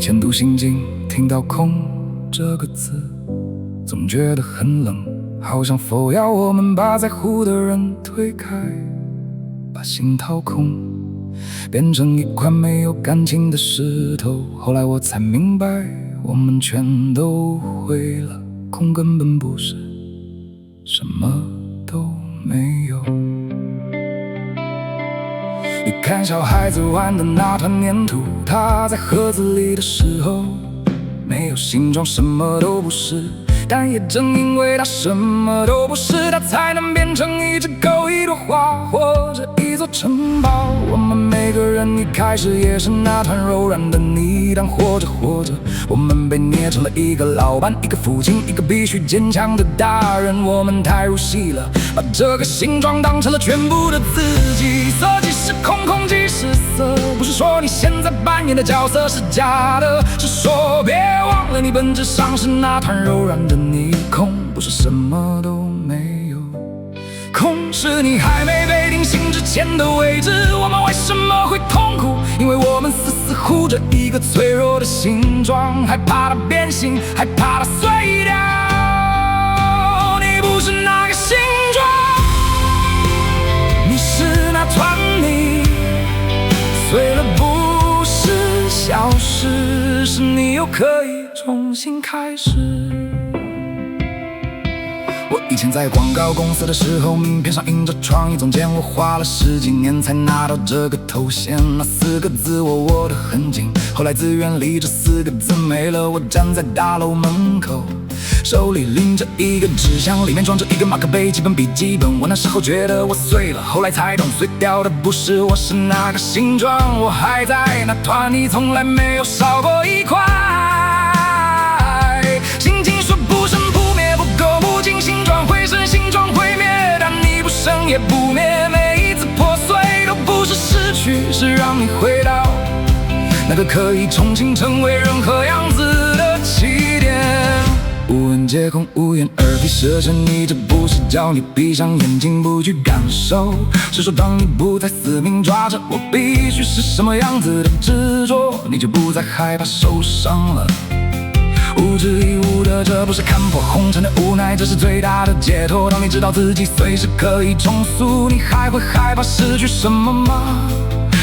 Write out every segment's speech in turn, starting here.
前读心经，听到空这个字，总觉得很冷，好像佛要我们把在乎的人推开，把心掏空，变成一块没有感情的石头。后来我才明白，我们全都会了，空根本不是什么都没有。你看小孩子玩的那团粘土，它在盒子里的时候没有形状，什么都不是，但也正因为它什么都不是，它才能变成一只狗、一朵花或者一座城堡。我们每个人一开始也是那团柔软的泥，但活着活着，我们被捏成了一个老板、一个父亲、一个必须坚强的大人。我们太入戏了，把这个形状当成了全部的自己。色即是空，空即是色，不是说你现在扮演的角色是假的，是说别忘了你本质上是那团柔软的泥。空不是什么都没有，空是你还没被定型之前的位置。我们为什么会痛苦？因为我们死死护着一个脆弱的形状，害怕它变形，害怕它碎掉。你不是那个形状，你是那团泥，碎了不是消失，是你又可以重新开始。我以前在广告公司的时候，名片上印着创意总监，我花了10几年才拿到这个头衔。那4个字我握得很紧，后来自愿离这4个字没了。我站在大楼门口，手里拎着一个纸箱，里面装着一个马克杯、几本笔记本。我那时候觉得我碎了，后来才懂，碎掉的不是我，是那个形状。我还在那团泥，从来没有少过一块。心情说不生不灭，不够不进，形状会生，形状会灭，但你不生也不灭。每一次破碎都不是失去，是让你回到那个可以重新成为任何样子的起点。无问皆空，无言而闭，射着你，这不是叫你闭上眼睛不去感受，是说当你不再死命抓着我必须是什么样子的执着，你就不再害怕受伤了。无知一无的，这不是看破红尘的无奈，这是最大的解脱。当你知道自己随时可以重塑，你还会害怕失去什么吗？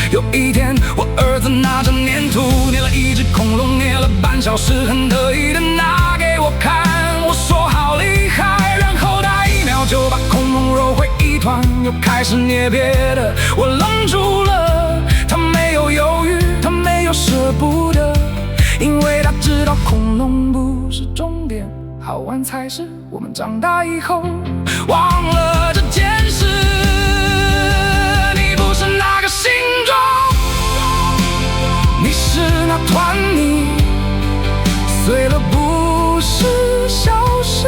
有一天，我儿子拿着粘土捏了一只恐龙，捏了半小时，很得意的拿给我看。我说好厉害，然后他1秒就把恐龙揉回一团，又开始捏别的。我愣住了，他没有犹豫，他没有舍不得，因为他知道恐龙不是终点，好玩才是我们长大以后忘了这件事。你不是那个形状，你是那团泥，碎了不是消失，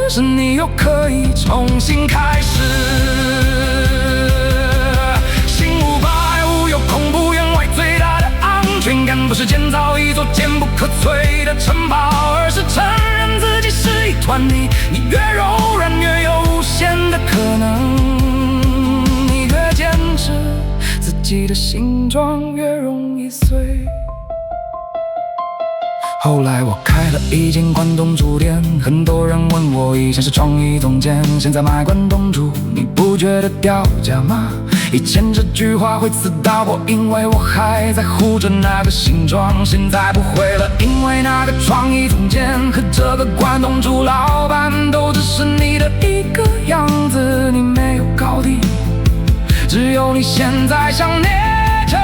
是你又可以重新开始。心无百物，有恐怖员外最大的安全感，不是建造一座坚不可摧的城堡，而是承认自己是一团泥。你越柔软，越有无限的可能，你越坚持自己的形状，越容易碎。后来我开了一间关东煮店，很多人问我，以前是创意总监，现在卖关东煮，你不觉得掉价吗？以前这句话会刺到我，因为我还在乎着那个形状，现在不会了，因为那个创意总监和这个关东煮老板都只是你的一个样子，你没有搞定，只有你现在想捏着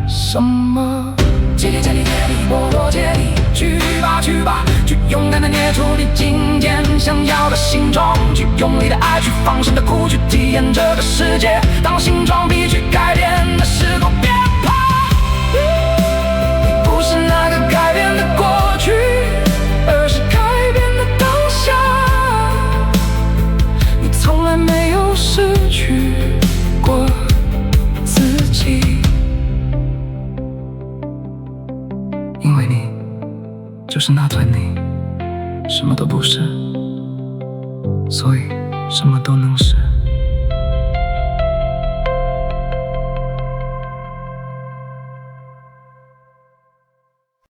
什么。接力接力接力，我接力，去吧去吧，去勇敢的捏出你今天想要的形状，去用力的爱，去放声的哭，去体验这个世界。当形状必须改变的时候，别怕，你不是那个改变的过去，而是改变的当下。你从来没有失去过自己，因为你就是那团泥，什么都不是，所以什么都能是。